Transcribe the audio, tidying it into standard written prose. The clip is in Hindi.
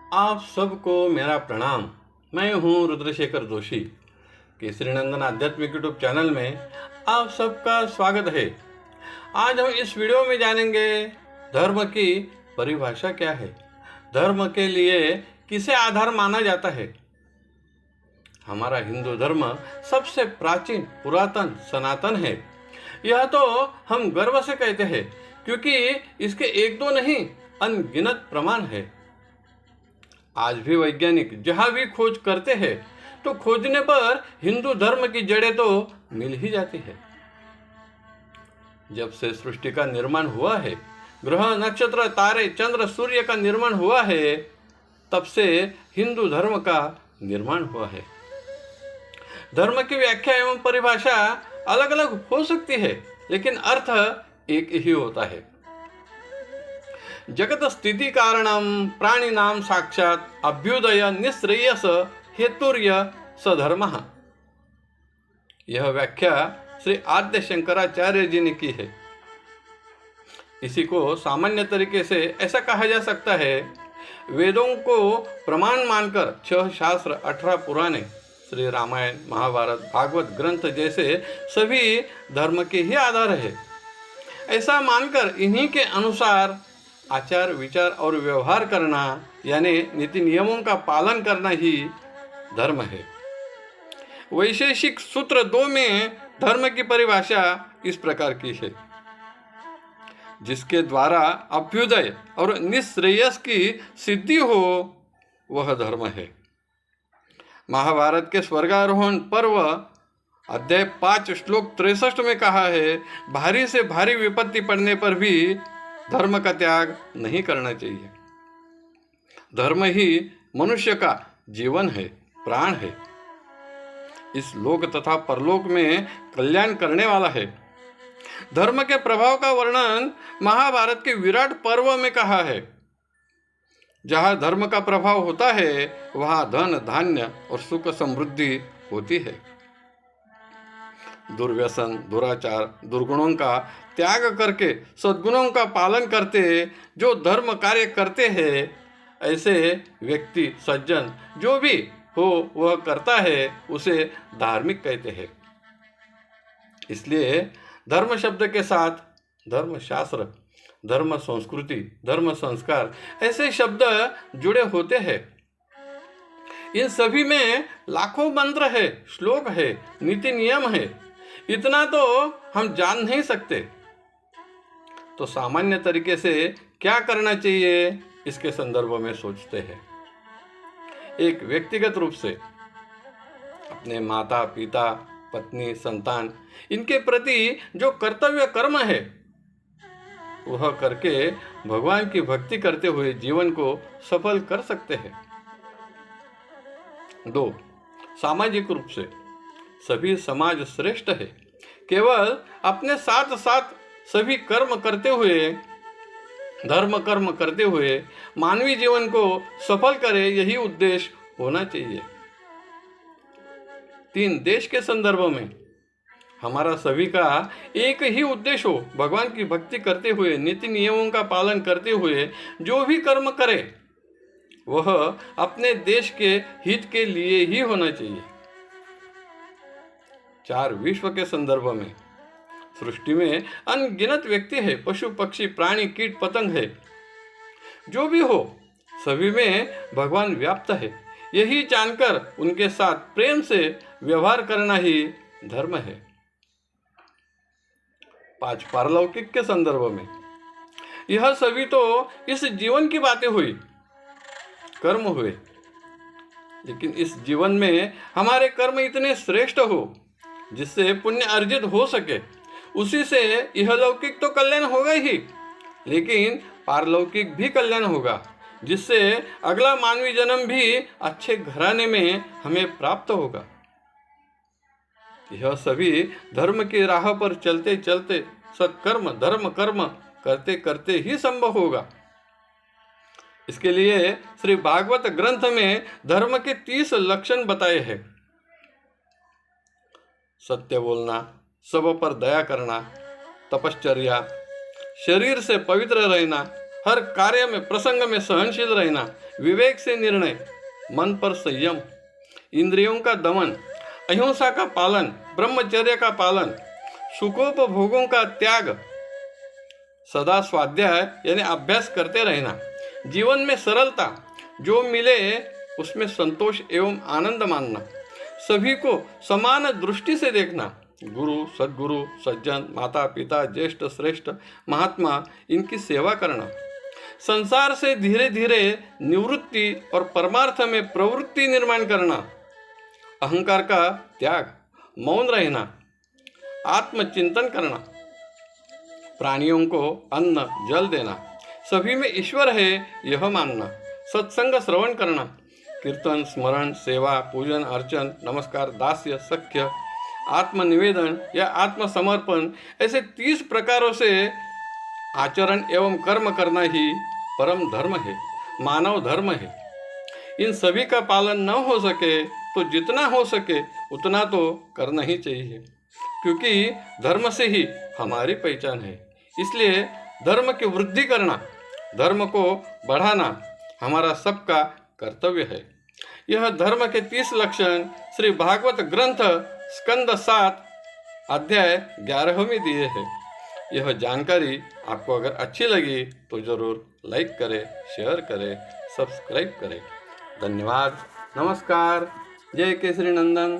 आप सबको मेरा प्रणाम। मैं हूं रुद्रशेखर जोशी। केसरी नंदन आध्यात्मिक यूट्यूब चैनल में आप सबका स्वागत है। आज हम इस वीडियो में जानेंगे धर्म की परिभाषा क्या है, धर्म के लिए किसे आधार माना जाता है। हमारा हिंदू धर्म सबसे प्राचीन, पुरातन, सनातन है। यह तो हम गर्व से कहते हैं क्योंकि इसके एक दो नहीं अनगिनत प्रमाण है। आज भी वैज्ञानिक जहाँ भी खोज करते हैं तो खोजने पर हिंदू धर्म की जड़ें तो मिल ही जाती है। जब से सृष्टि का निर्माण हुआ है, ग्रह, नक्षत्र, तारे, चंद्र, सूर्य का निर्माण हुआ है, तब से हिंदू धर्म का निर्माण हुआ है। धर्म की व्याख्या एवं परिभाषा अलग अलग हो सकती है, लेकिन अर्थ एक ही होता है। जगत स्थिति कारणम प्राणिनाम साक्षात अभ्युदय निःश्रेयस हेतुर्य सधर्मः। यह व्याख्या श्री आद्य शंकराचार्य जी ने की है। इसी को सामान्य तरीके से ऐसा कहा जा सकता है, वेदों को प्रमाण मानकर 6 शास्त्र, 18 पुराणे, श्री रामायण, महाभारत, भागवत ग्रंथ जैसे सभी धर्म के ही आधार है। ऐसा मानकर इन्हीं के अनुसार आचार, विचार और व्यवहार करना, यानी नीति नियमों का पालन करना ही धर्म है। वैशेषिक सूत्र 2 में धर्म की परिभाषा इस प्रकार की है, जिसके द्वारा अभ्युदय और निःश्रेयस की सिद्धि हो वह धर्म है। महाभारत के स्वर्गारोहण पर्व अध्याय 5 श्लोक 63 में कहा है, भारी से भारी विपत्ति पड़ने पर भी धर्म का त्याग नहीं करना चाहिए। धर्म ही मनुष्य का जीवन है, प्राण है। इस लोक तथा परलोक में कल्याण करने वाला है। धर्म के प्रभाव का वर्णन महाभारत के विराट पर्व में कहा है। जहाँ धर्म का प्रभाव होता है वहाँ धन, धान्य और सुख समृद्धि होती है। दुर्व्यसन, दुराचार, दुर्गुणों का त्याग करके सद्गुणों का पालन करते जो धर्म कार्य करते हैं, ऐसे व्यक्ति, सज्जन जो भी हो वह करता है, उसे धार्मिक कहते हैं। इसलिए धर्म शब्द के साथ धर्म शास्त्र, धर्म संस्कृति, धर्म संस्कार ऐसे शब्द जुड़े होते हैं। इन सभी में लाखों मंत्र है, श्लोक है, नीति नियम है। इतना तो हम जान नहीं सकते। तो सामान्य तरीके से क्या करना चाहिए, इसके संदर्भ में सोचते हैं। एक व्यक्तिगत रूप से अपने माता, पिता, पत्नी, संतान, इनके प्रति जो कर्तव्य कर्म है वह करके भगवान की भक्ति करते हुए जीवन को सफल कर सकते हैं। 2. सामाजिक रूप से सभी समाज श्रेष्ठ है। केवल अपने साथ साथ सभी कर्म करते हुए, धर्म कर्म करते हुए मानवीय जीवन को सफल करे, यही उद्देश्य होना चाहिए। 3. देश के संदर्भ में हमारा सभी का एक ही उद्देश्य हो, भगवान की भक्ति करते हुए, नीति नियमों का पालन करते हुए जो भी कर्म करे वह अपने देश के हित के लिए ही होना चाहिए। 4. विश्व के संदर्भ में सृष्टि में अनगिनत व्यक्ति है, पशु, पक्षी, प्राणी, कीट, पतंग है। जो भी हो सभी में भगवान व्याप्त है। यही जानकर उनके साथ प्रेम से व्यवहार करना ही धर्म है। 5. पारलौकिक के संदर्भ में यह सभी तो इस जीवन की बातें हुई, कर्म हुए, लेकिन इस जीवन में हमारे कर्म इतने श्रेष्ठ हो जिससे पुण्य अर्जित हो सके। उसी से इहलौकिक तो कल्याण होगा ही, लेकिन पारलौकिक भी कल्याण होगा, जिससे अगला मानवीय जन्म भी अच्छे घराने में हमें प्राप्त होगा। यह सभी धर्म की राह पर चलते चलते, सत्कर्म, धर्म कर्म करते करते ही संभव होगा। इसके लिए श्री भागवत ग्रंथ में धर्म के 30 लक्षण बताए हैं। सत्य बोलना, सब पर दया करना, तपश्चर्या, शरीर से पवित्र रहना, हर कार्य में प्रसंग में सहनशील रहना, विवेक से निर्णय, मन पर संयम, इंद्रियों का दमन, अहिंसा का पालन, ब्रह्मचर्य का पालन, सुखोपभोगों का त्याग, सदा स्वाध्याय यानी अभ्यास करते रहना, जीवन में सरलता, जो मिले उसमें संतोष एवं आनंद मानना, सभी को समान दृष्टि से देखना, गुरु, सद्गुरु, सज्जन, माता पिता, ज्येष्ठ, श्रेष्ठ, महात्मा, इनकी सेवा करना, संसार से धीरे धीरे निवृत्ति और परमार्थ में प्रवृत्ति निर्माण करना, अहंकार का त्याग, मौन रहना, आत्मचिंतन करना, प्राणियों को अन्न जल देना, सभी में ईश्वर है यह मानना, सत्संग श्रवण करना, कीर्तन, स्मरण, सेवा, पूजन, अर्चन, नमस्कार, दास्य, सख्य, आत्मनिवेदन या आत्मसमर्पण, ऐसे 30 प्रकारों से आचरण एवं कर्म करना ही परम धर्म है, मानव धर्म है। इन सभी का पालन न हो सके तो जितना हो सके उतना तो करना ही चाहिए, क्योंकि धर्म से ही हमारी पहचान है। इसलिए धर्म की वृद्धि करना, धर्म को बढ़ाना हमारा सबका कर्तव्य है। यह धर्म के 30 लक्षण श्री भागवत ग्रंथ स्कंद 7 अध्याय 11 में दिए हैं। यह जानकारी आपको अगर अच्छी लगी तो ज़रूर लाइक करें, शेयर करें, सब्सक्राइब करें। धन्यवाद। नमस्कार। जय केसरी नंदन।